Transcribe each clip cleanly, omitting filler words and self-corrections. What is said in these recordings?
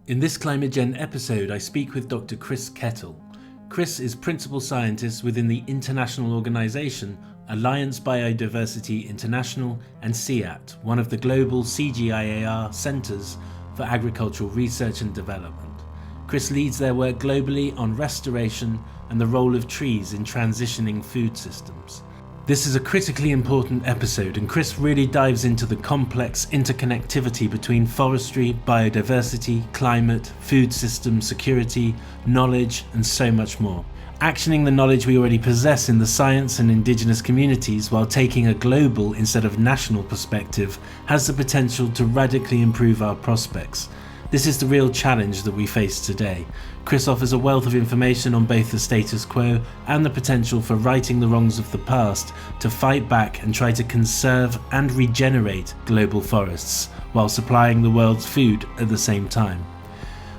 In this ClimateGenn episode, I speak with Dr Chris Kettle. Chris is principal scientist within the international organisation Alliance Biodiversity International and CIAT, one of the global CGIAR centres for agricultural research and development. Chris leads their work globally on restoration and the role of trees in transitioning food systems. This is a critically important episode, and Chris really dives into the complex interconnectivity between forestry, biodiversity, climate, food system security, knowledge, and so much more. Actioning the knowledge we already possess in the science and indigenous communities while taking a global instead of national perspective has the potential to radically improve our prospects. This is the real challenge that we face today. Chris offers a wealth of information on both the status quo and the potential for righting the wrongs of the past to fight back and try to conserve and regenerate global forests while supplying the world's food at the same time.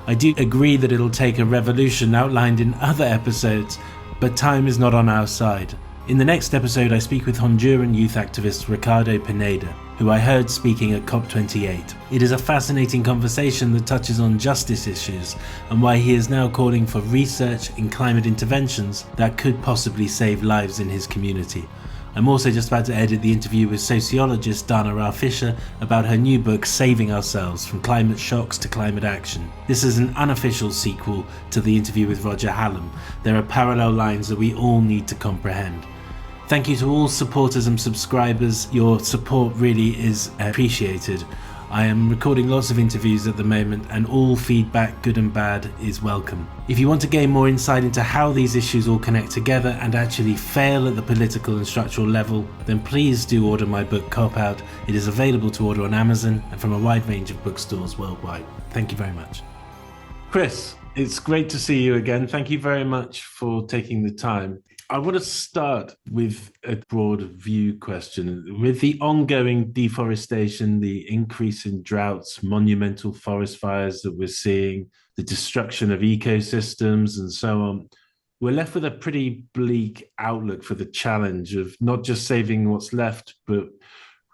I do agree that it'll take a revolution outlined in other episodes, but time is not on our side. In the next episode, I speak with Honduran youth activist Ricardo Pineda, who I heard speaking at COP28. It is a fascinating conversation that touches on justice issues and why he is now calling for research in climate interventions that could possibly save lives in his community. I'm also just about to edit the interview with sociologist Dana Rao-Fisher about her new book Saving Ourselves: From Climate Shocks to Climate Action. This is an unofficial sequel to the interview with Roger Hallam. There are parallel lines that we all need to comprehend. Thank you to all supporters and subscribers. Your support really is appreciated. I am recording lots of interviews at the moment, and all feedback, good and bad, is welcome. If you want to gain more insight into how these issues all connect together and actually fail at the political and structural level, then please do order my book Cop Out. It is available to order on Amazon and from a wide range of bookstores worldwide. Thank you very much. Chris, it's great to see you again. Thank you very much for taking the time. I want to start with a broad view question. With the ongoing deforestation, the increase in droughts, monumental forest fires that we're seeing, the destruction of ecosystems and so on, we're left with a pretty bleak outlook for the challenge of not just saving what's left, but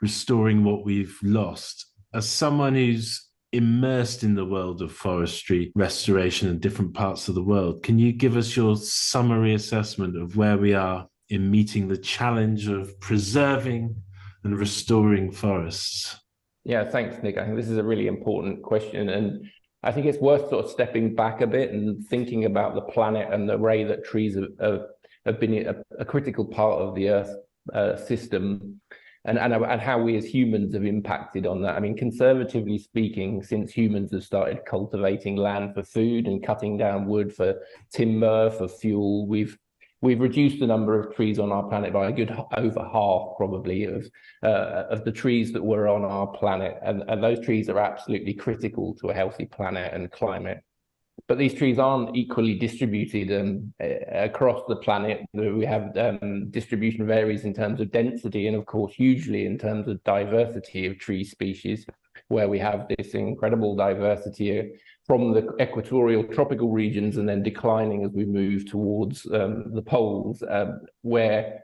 restoring what we've lost. As someone who's immersed in the world of forestry restoration in different parts of the world, can you give us your summary assessment of where we are in meeting the challenge of preserving and restoring forests? Yeah, thanks, Nick. I think this is a really important question, and I think it's worth sort of stepping back a bit and thinking about the planet and the way that trees have been a critical part of the Earth system. And how we as humans have impacted on that. I mean, conservatively speaking, since humans have started cultivating land for food and cutting down wood for timber, for fuel, we've reduced the number of trees on our planet by a good over half, probably, of the trees that were on our planet. And those trees are absolutely critical to a healthy planet and climate. But these trees aren't equally distributed across the planet. We have distribution varies in terms of density and, of course, hugely in terms of diversity of tree species, where we have this incredible diversity from the equatorial tropical regions and then declining as we move towards the poles, where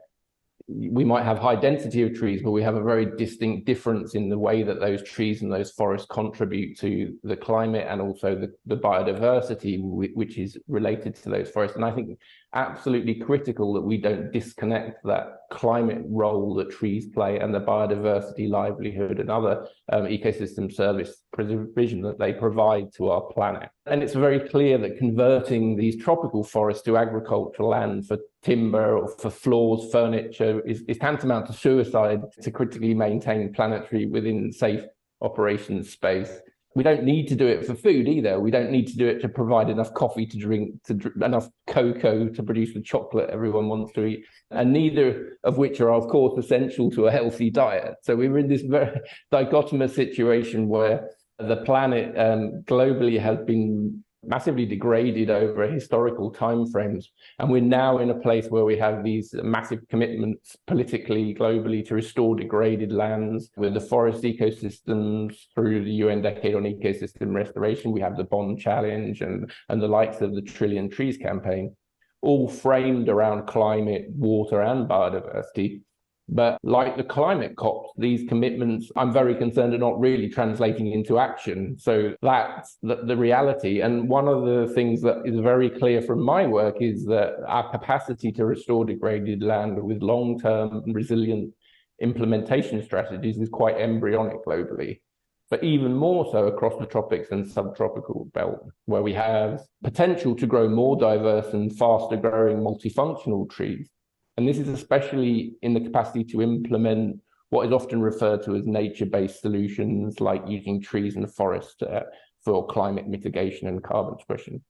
we might have high density of trees, but we have a very distinct difference in the way that those trees and those forests contribute to the climate and also the biodiversity which is related to those forests. And I think absolutely critical that we don't disconnect that climate role that trees play and the biodiversity, livelihood, and other ecosystem service provision that they provide to our planet. And it's very clear that converting these tropical forests to agricultural land for timber or for floors, furniture is tantamount to suicide to critically maintain Planetary within safe operations space. We don't need to do it for food either. We don't need to do it to provide enough coffee to drink, enough cocoa to produce the chocolate everyone wants to eat, and neither of which are, of course, essential to a healthy diet. So we're in this very dichotomous situation where the planet globally has been massively degraded over historical timeframes. And we're now in a place where we have these massive commitments politically, globally, to restore degraded lands with the forest ecosystems through the UN Decade on Ecosystem Restoration. We have the Bond Challenge and the likes of the Trillion Trees campaign, all framed around climate, water, and biodiversity. But like the climate COPs, these commitments, I'm very concerned, are not really translating into action. So that's the reality. And one of the things that is very clear from my work is that our capacity to restore degraded land with long-term resilient implementation strategies is quite embryonic globally. But even more so across the tropics and subtropical belt, where we have potential to grow more diverse and faster growing multifunctional trees. And this is especially in the capacity to implement what is often referred to as nature-based solutions, like using trees and forests for climate mitigation and carbon suppression.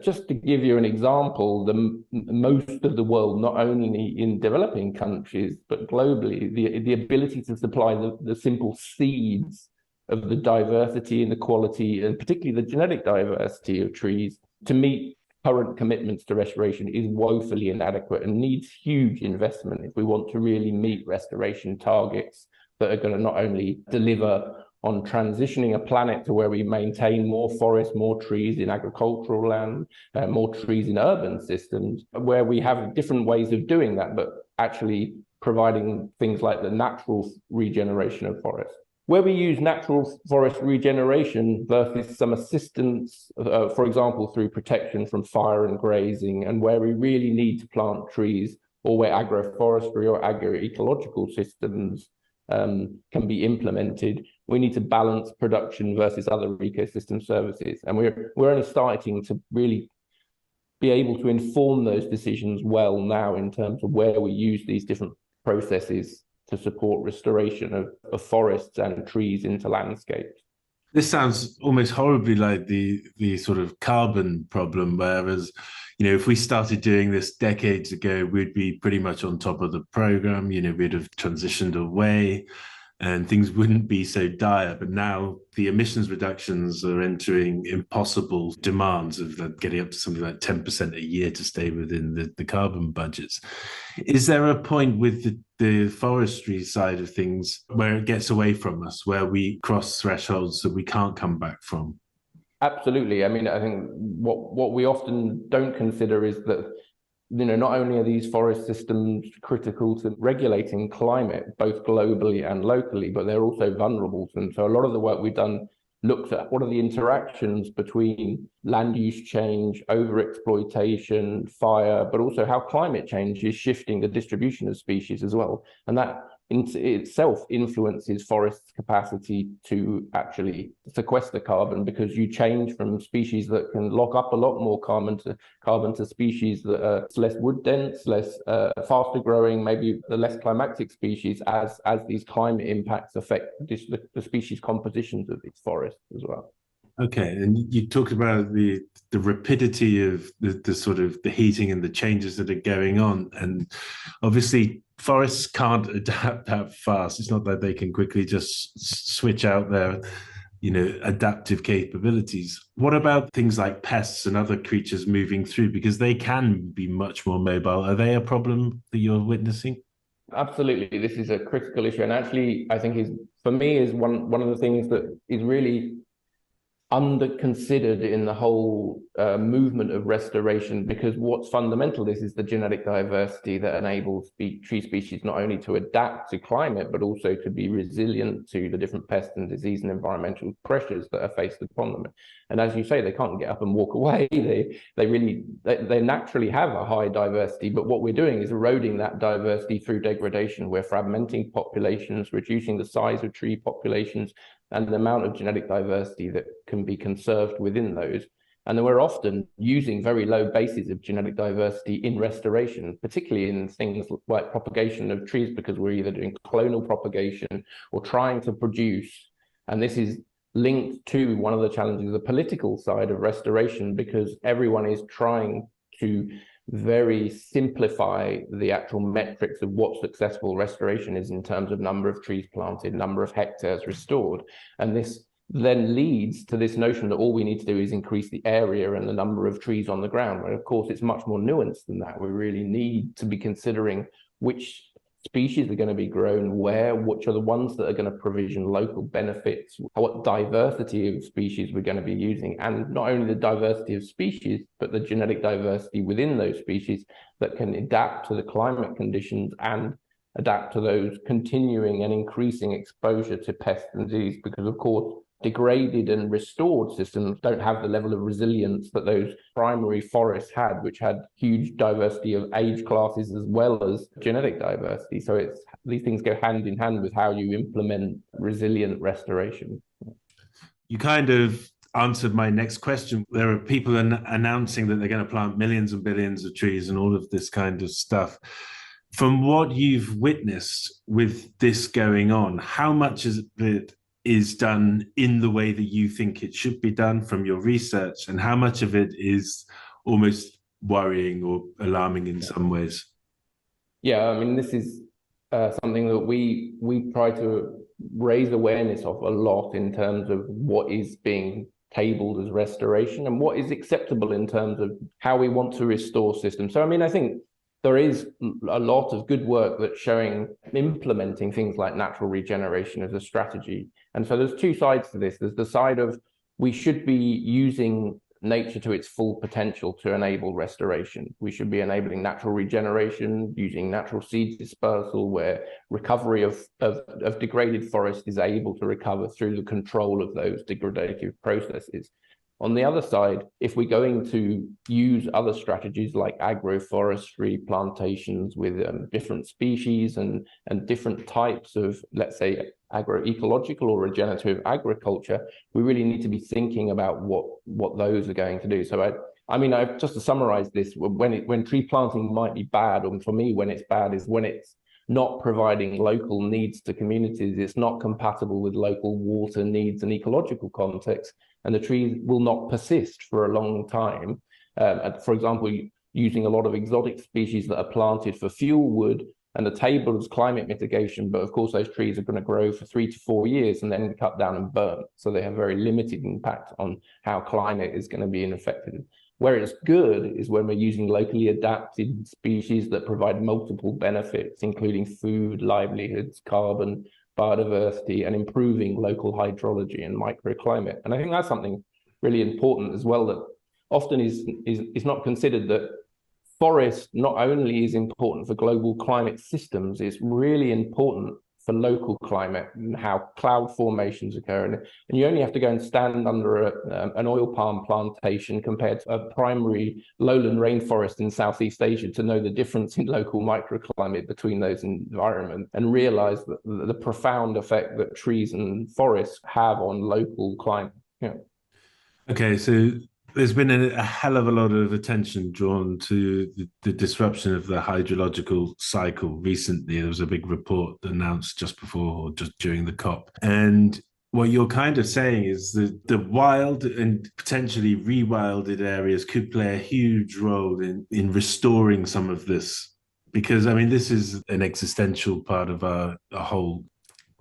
Just to give you an example, most of the world, not only in developing countries, but globally, the ability to supply the simple seeds of the diversity and the quality, and particularly the genetic diversity of trees, to meet current commitments to restoration is woefully inadequate and needs huge investment if we want to really meet restoration targets that are going to not only deliver on transitioning a planet to where we maintain more forests, more trees in agricultural land, more trees in urban systems, where we have different ways of doing that, but actually providing things like the natural regeneration of forests. Where we use natural forest regeneration versus some assistance, for example, through protection from fire and grazing, and where we really need to plant trees, or where agroforestry or agroecological systems can be implemented, we need to balance production versus other ecosystem services. And we're only starting to really be able to inform those decisions well now in terms of where we use these different processes to support restoration of forests and trees into landscapes. This sounds almost horribly like the sort of carbon problem, whereas, if we started doing this decades ago, we'd be pretty much on top of the program, we'd have transitioned away and things wouldn't be so dire. But now the emissions reductions are entering impossible demands of getting up to something like 10% a year to stay within the carbon budgets. Is there a point with the forestry side of things where it gets away from us, where we cross thresholds that we can't come back from? Absolutely. I mean, I think what we often don't consider is that, not only are these forest systems critical to regulating climate, both globally and locally, but they're also vulnerable. And so a lot of the work we've done looks at what are the interactions between land use change, overexploitation, fire, but also how climate change is shifting the distribution of species as well. And that in itself influences forests' capacity to actually sequester carbon, because you change from species that can lock up a lot more carbon to species that are less wood dense, less faster growing, maybe the less climatic species, as these climate impacts affect the species compositions of these forests as well. Okay, and you talked about the rapidity of the sort of the heating and the changes that are going on, and obviously forests can't adapt that fast. It's not that they can quickly just switch out their, adaptive capabilities. What about things like pests and other creatures moving through, because they can be much more mobile? Are they a problem that you're witnessing? Absolutely, this is a critical issue, and actually, I think for me is one of the things that is really under-considered in the whole movement of restoration, because what's fundamental is the genetic diversity that enables tree species not only to adapt to climate, but also to be resilient to the different pest and disease and environmental pressures that are faced upon them. And as you say, they can't get up and walk away. They naturally have a high diversity, but what we're doing is eroding that diversity through degradation. We're fragmenting populations, reducing the size of tree populations, and the amount of genetic diversity that can be conserved within those. And then we're often using very low bases of genetic diversity in restoration, particularly in things like propagation of trees, because we're either doing clonal propagation or trying to produce. And this is linked to one of the challenges, the political side of restoration, because everyone is trying to very simplify the actual metrics of what successful restoration is in terms of number of trees planted, number of hectares restored. And this then leads to this notion that all we need to do is increase the area and the number of trees on the ground. But of course, it's much more nuanced than that. We really need to be considering which species are going to be grown where, which are the ones that are going to provision local benefits, what diversity of species we're going to be using, and not only the diversity of species, but the genetic diversity within those species that can adapt to the climate conditions and adapt to those continuing and increasing exposure to pests and disease, because of course degraded and restored systems don't have the level of resilience that those primary forests had, which had huge diversity of age classes as well as genetic diversity. So these things go hand in hand with how you implement resilient restoration. You kind of answered my next question. There are people announcing that they're going to plant millions and billions of trees and all of this kind of stuff. From what you've witnessed with this going on, how much of it is done in the way that you think it should be done from your research, and how much of it is almost worrying or alarming in some ways? Yeah, I mean, this is something that we try to raise awareness of a lot in terms of what is being tabled as restoration and what is acceptable in terms of how we want to restore systems. So, I mean, I think there is a lot of good work that's showing implementing things like natural regeneration as a strategy. And so there's two sides to this. There's the side of we should be using nature to its full potential to enable restoration. We should be enabling natural regeneration, using natural seed dispersal, where recovery of degraded forest is able to recover through the control of those degradative processes. On the other side, if we're going to use other strategies like agroforestry, plantations with different species and different types of, let's say, agroecological or regenerative agriculture, we really need to be thinking about what those are going to do. So I mean, just to summarize this, when tree planting might be bad, or for me, when it's bad is when it's not providing local needs to communities, it's not compatible with local water needs and ecological context, and the trees will not persist for a long time. For example, using a lot of exotic species that are planted for fuel wood, and the table is climate mitigation, but of course those trees are going to grow for 3 to 4 years and then cut down and burn. So they have very limited impact on how climate is going to be affected. Where it's good is when we're using locally adapted species that provide multiple benefits, including food, livelihoods, carbon, biodiversity, and improving local hydrology and microclimate. And I think that's something really important as well, that often is not considered, that forest not only is important for global climate systems, it's really important for local climate and how cloud formations occur. And you only have to go and stand under an oil palm plantation compared to a primary lowland rainforest in Southeast Asia to know the difference in local microclimate between those environments, and realize the profound effect that trees and forests have on local climate. Yeah. Okay, so there's been a hell of a lot of attention drawn to the disruption of the hydrological cycle recently. There was a big report announced just before or just during the COP. And what you're kind of saying is that the wild and potentially rewilded areas could play a huge role in restoring some of this. Because, I mean, this is an existential part of our whole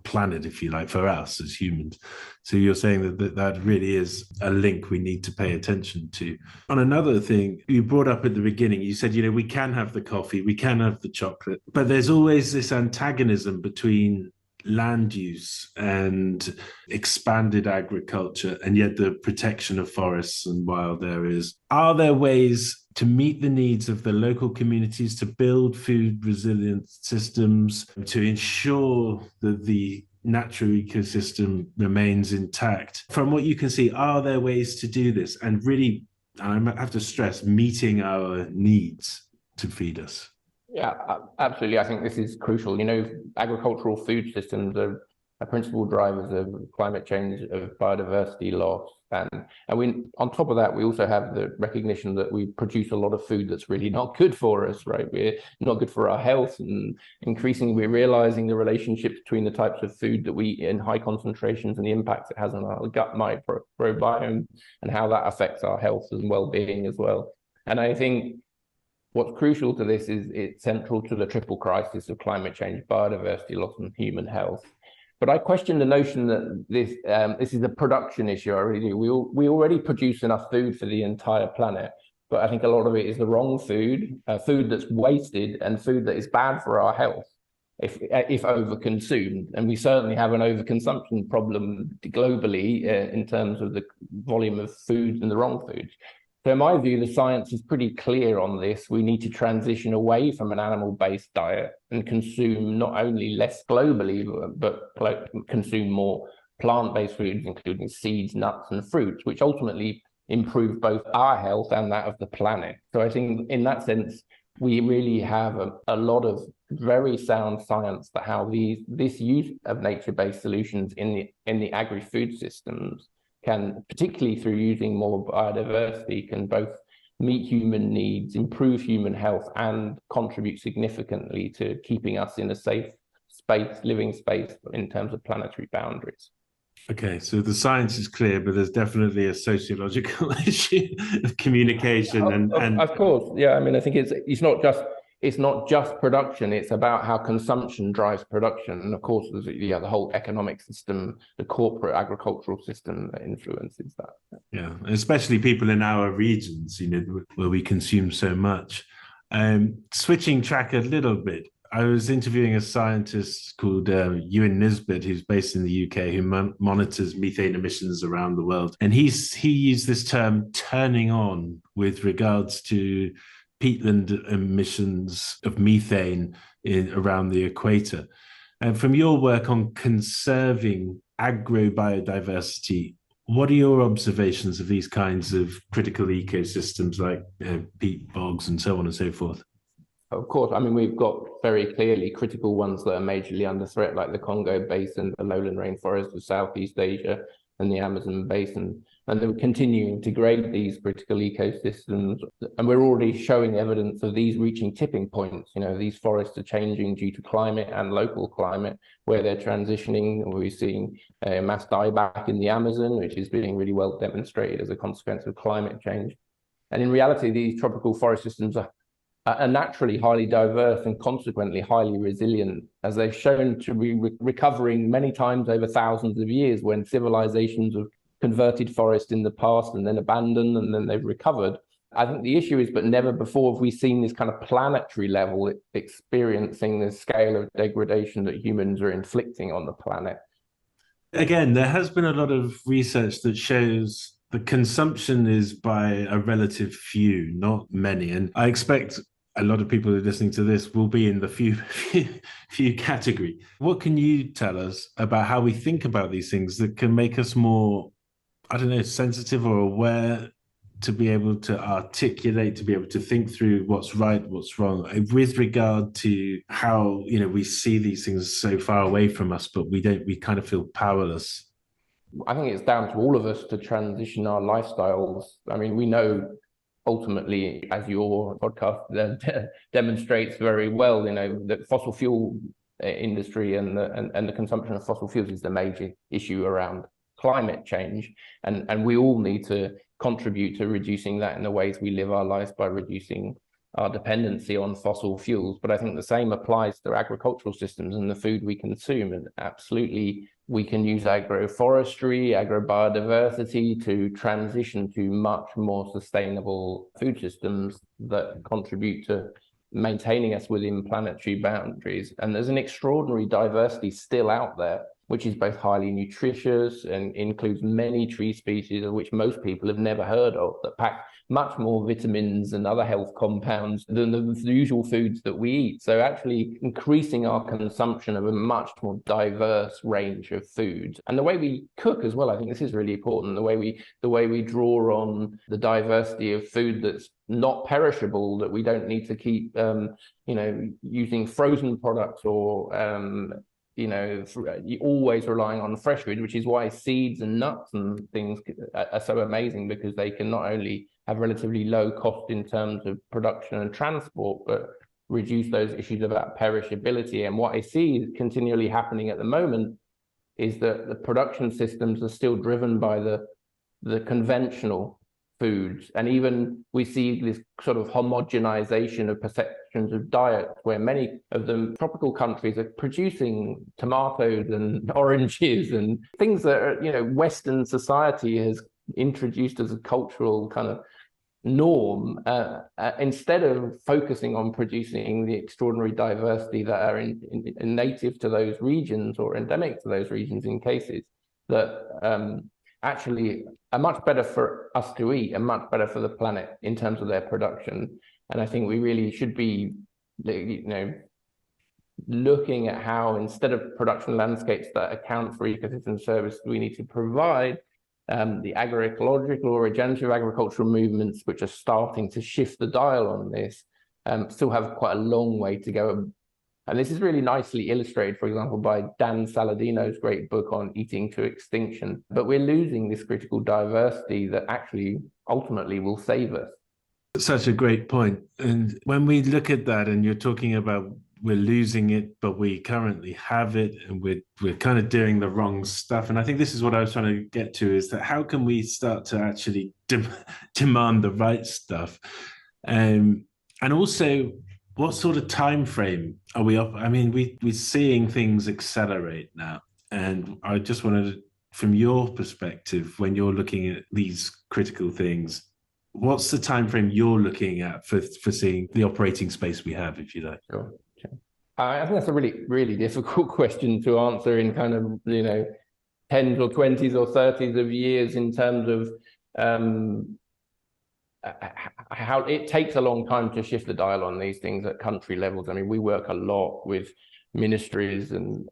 planet, if you like, for us as humans. So you're saying that really is a link we need to pay attention to. On another thing you brought up at the beginning, you said, we can have the coffee, we can have the chocolate, but there's always this antagonism between land use and expanded agriculture, and yet the protection of forests and wild areas. Are there ways to meet the needs of the local communities, to build food resilient systems, to ensure that the natural ecosystem remains intact? From what you can see, are there ways to do this? And really, I have to stress, meeting our needs to feed us. Yeah, absolutely. I think this is crucial. Agricultural food systems are principal drivers of climate change, of biodiversity loss. And on top of that, we also have the recognition that we produce a lot of food that's really not good for us, right? We're not good for our health. And increasingly, we're realizing the relationship between the types of food that we eat in high concentrations and the impact it has on our gut microbiome and how that affects our health and well-being as well. And I think what's crucial to this is it's central to the triple crisis of climate change, biodiversity loss, and human health. But I question the notion that this is a production issue. I really do. We already produce enough food for the entire planet, but I think a lot of it is the wrong food, food that's wasted, and food that is bad for our health if overconsumed. And we certainly have an overconsumption problem globally in terms of the volume of food and the wrong foods. So in my view, the science is pretty clear on this. We need to transition away from an animal-based diet and consume not only less globally, but consume more plant-based foods, including seeds, nuts, and fruits, which ultimately improve both our health and that of the planet. So I think in that sense, we really have a lot of very sound science for how this use of nature-based solutions in the agri-food systems can, particularly through using more biodiversity, can both meet human needs, improve human health, and contribute significantly to keeping us in a safe space, living space in terms of planetary boundaries. Okay, so the science is clear, but there's definitely a sociological issue of communication Of course, yeah. I mean, I think it's not just production. It's about how consumption drives production, and of course, there's the whole economic system, the corporate agricultural system that influences that. Yeah, especially people in our regions, where we consume so much. Switching track a little bit, I was interviewing a scientist called Ewan Nisbet, who's based in the UK, who monitors methane emissions around the world. And he used this term turning on with regards to peatland emissions of methane around the equator. And from your work on conserving agrobiodiversity, what are your observations of these kinds of critical ecosystems like peat bogs and so on and so forth? Of course, I mean, we've got very clearly critical ones that are majorly under threat, like the Congo Basin, the lowland rainforest of Southeast Asia, and the Amazon Basin. And they're continuing to degrade these critical ecosystems. And we're already showing evidence of these reaching tipping points. These forests are changing due to climate and local climate, where they're transitioning. We're seeing mass dieback in the Amazon, which is being really well demonstrated as a consequence of climate change. And in reality, these tropical forest systems are naturally highly diverse and consequently highly resilient, as they've shown to be recovering many times over thousands of years when civilizations have converted forest in the past and then abandoned and then they've recovered. I think the issue is, but never before have we seen this kind of planetary level experiencing the scale of degradation that humans are inflicting on the planet. Again, there has been a lot of research that shows the consumption is by a relative few, not many. And I expect a lot of people who are listening to this will be in the few category. What can you tell us about how we think about these things that can make us more, I don't know, sensitive or aware, to be able to articulate, to be able to think through what's right, what's wrong, with regard to how, we see these things so far away from us, but we kind of feel powerless? I think it's down to all of us to transition our lifestyles. I mean, we know ultimately, as your podcast demonstrates very well, that fossil fuel industry and the consumption of fossil fuels is the major issue around climate change. And we all need to contribute to reducing that in the ways we live our lives by reducing our dependency on fossil fuels. But I think the same applies to agricultural systems and the food we consume. And absolutely, we can use agroforestry, agrobiodiversity to transition to much more sustainable food systems that contribute to maintaining us within planetary boundaries. And there's an extraordinary diversity still out there, which is both highly nutritious and includes many tree species of which most people have never heard of, that pack much more vitamins and other health compounds than the usual foods that we eat. So actually increasing our consumption of a much more diverse range of foods. And the way we cook as well, I think this is really important, the way we draw on the diversity of food that's not perishable, that we don't need to keep using frozen products or always relying on fresh food, which is why seeds and nuts and things are so amazing, because they can not only have relatively low cost in terms of production and transport, but reduce those issues about perishability. And what I see is continually happening at the moment is that the production systems are still driven by the conventional foods. And even we see this sort of homogenization of perceptions of diet, where many of the tropical countries are producing tomatoes and oranges and things that are, Western society has introduced as a cultural kind of norm, instead of focusing on producing the extraordinary diversity that are in native to those regions or endemic to those regions in cases, that actually are much better for us to eat and much better for the planet in terms of their production. And I think we really should be, looking at how, instead of production landscapes that account for ecosystem service, we need to provide the agroecological or regenerative agricultural movements, which are starting to shift the dial on this, still have quite a long way to go. And this is really nicely illustrated, for example, by Dan Saladino's great book on Eating to Extinction. But we're losing this critical diversity that actually ultimately will save us. Such a great point. And when we look at that, and you're talking about we're losing it, but we currently have it, and we're kind of doing the wrong stuff. And I think this is what I was trying to get to, is that how can we start to actually demand the right stuff? And also, what sort of time frame are we up? I mean, we're seeing things accelerate now. And I just wanted, from your perspective, when you're looking at these critical things, what's the time frame you're looking at for seeing the operating space we have, if you like? Sure. I think that's a really, really difficult question to answer in kind of, 10s or 20s or 30s of years, in terms of how it takes a long time to shift the dial on these things at country levels. I mean, we work a lot with ministries, and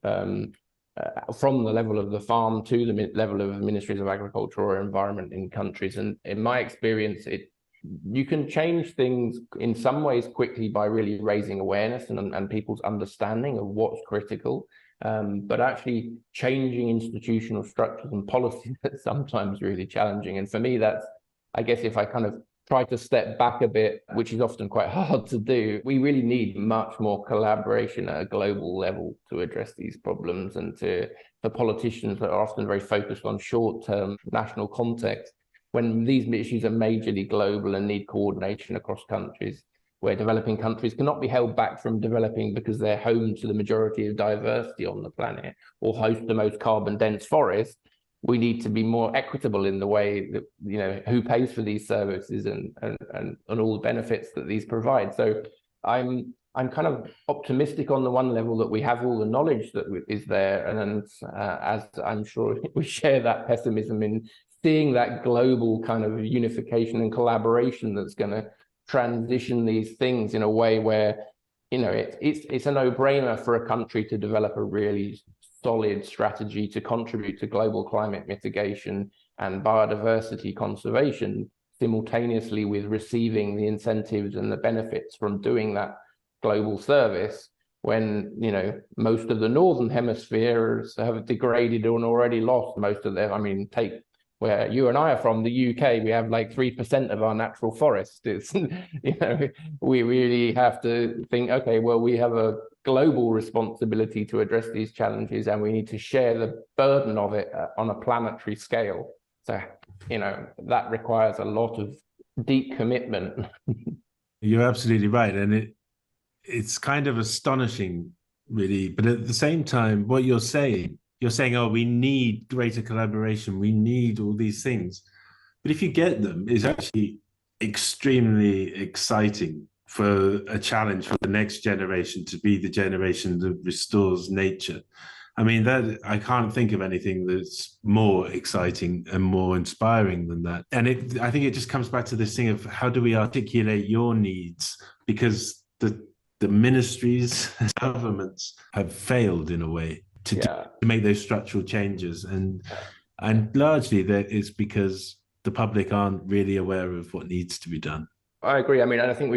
from the level of the farm to the level of ministries of agriculture or environment in countries. And in my experience, you can change things in some ways quickly by really raising awareness and people's understanding of what's critical. But actually changing institutional structures and policies is sometimes really challenging. And for me, that's, I guess, if I kind of try to step back a bit, which is often quite hard to do, we really need much more collaboration at a global level to address these problems, and for politicians that are often very focused on short-term national context, when these issues are majorly global and need coordination across countries, where developing countries cannot be held back from developing because they're home to the majority of diversity on the planet or host the most carbon-dense forests. We need to be more equitable in the way that, who pays for these services and all the benefits that these provide. So I'm kind of optimistic on the one level that we have all the knowledge that is there, and as I'm sure we share that pessimism in seeing that global kind of unification and collaboration that's going to transition these things in a way where, it's a no-brainer for a country to develop a really solid strategy to contribute to global climate mitigation and biodiversity conservation, simultaneously with receiving the incentives and the benefits from doing that global service, when most of the northern hemispheres have degraded and already lost most of their, take where you and I are from, the UK, we have like 3% of our natural forest. It's, we really have to think, okay, well, we have a global responsibility to address these challenges, and we need to share the burden of it on a planetary scale. So, that requires a lot of deep commitment. You're absolutely right. And it's kind of astonishing, really. But at the same time, what you're saying, oh, we need greater collaboration, we need all these things. But if you get them, it's actually extremely exciting for a challenge for the next generation to be the generation that restores nature. I mean, that I can't think of anything that's more exciting and more inspiring than that. And I think it just comes back to this thing of how do we articulate your needs? Because the ministries and governments have failed in a way to make those structural changes, and largely that is because the public aren't really aware of what needs to be done. I agree. I mean, and I think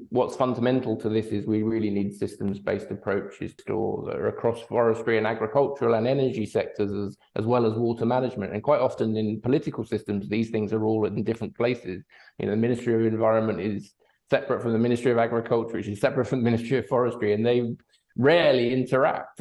what's fundamental to this is we really need systems-based approaches that are across forestry and agricultural and energy sectors, as well as water management. And quite often in political systems, these things are all in different places. The Ministry of Environment is separate from the Ministry of Agriculture, which is separate from the Ministry of Forestry, and they rarely interact.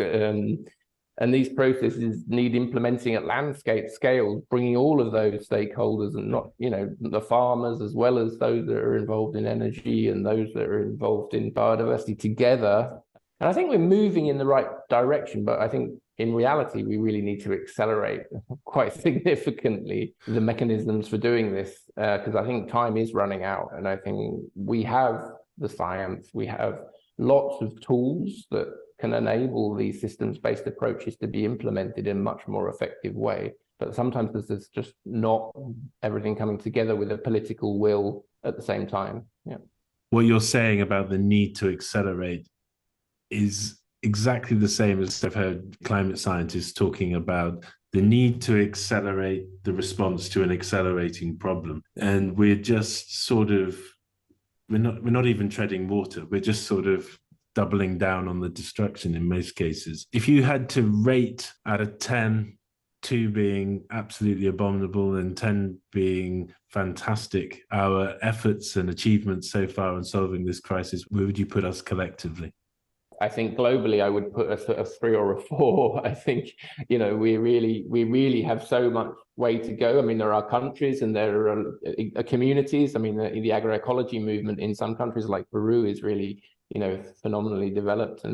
And these processes need implementing at landscape scale, bringing all of those stakeholders, and not, the farmers, as well as those that are involved in energy and those that are involved in biodiversity together. And I think we're moving in the right direction, but I think in reality, we really need to accelerate quite significantly the mechanisms for doing this, because I think time is running out. And I think we have the science, we have lots of tools that can enable these systems-based approaches to be implemented in a much more effective way. but sometimes there's just not everything coming together with a political will at the same time. Yeah. What you're saying about the need to accelerate is exactly the same as I've heard climate scientists talking about the need to accelerate the response to an accelerating problem. And we're just sort of, we're not even treading water. We're just sort of doubling down on the destruction in most cases. If you had to rate out of 10, 2 being absolutely abominable and 10 being fantastic, our efforts and achievements so far in solving this crisis, where would you put us collectively? I think globally, I would put us at a 3 or a 4. I think, you know, we really have so much way to go. I mean, there are countries and there are communities. I mean, the agroecology movement in some countries like Peru is really, you know, phenomenally developed,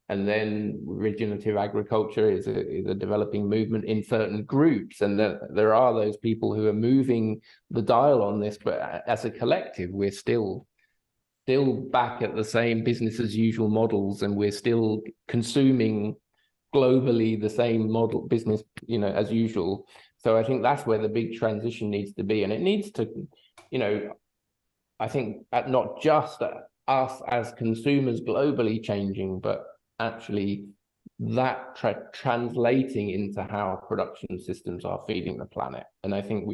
and then regenerative agriculture is a developing movement in certain groups, and there are those people who are moving the dial on this. But as a collective, we're still back at the same business as usual models, and we're still consuming globally the same model business, you know, as usual. So I think that's where the big transition needs to be, and it needs to, you know, I think not just us as consumers globally changing, but actually that translating into how production systems are feeding the planet. And I think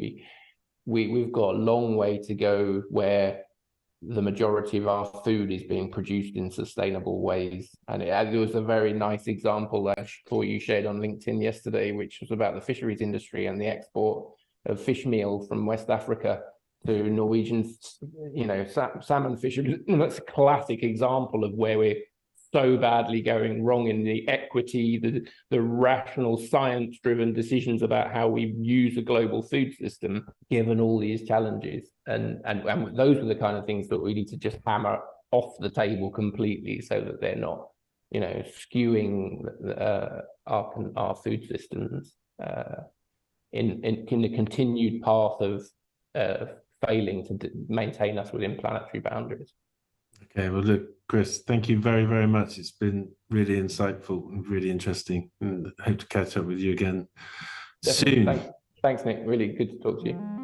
we've got a long way to go where the majority of our food is being produced in sustainable ways. And it was a very nice example that I thought you shared on LinkedIn yesterday, which was about the fisheries industry and the export of fish meal from West Africa to Norwegian, you know, salmon fisheries. That's a classic example of where we're so badly going wrong in the equity, the rational science-driven decisions about how we use a global food system, given all these challenges. And those are the kind of things that we need to just hammer off the table completely, so that they're not, you know, skewing our food systems in the continued path of failing to maintain us within planetary boundaries. Okay, well, look, Chris, thank you very, very much. It's been really insightful and really interesting, and I hope to catch up with you again soon. Thanks, Nick. Really good to talk to you.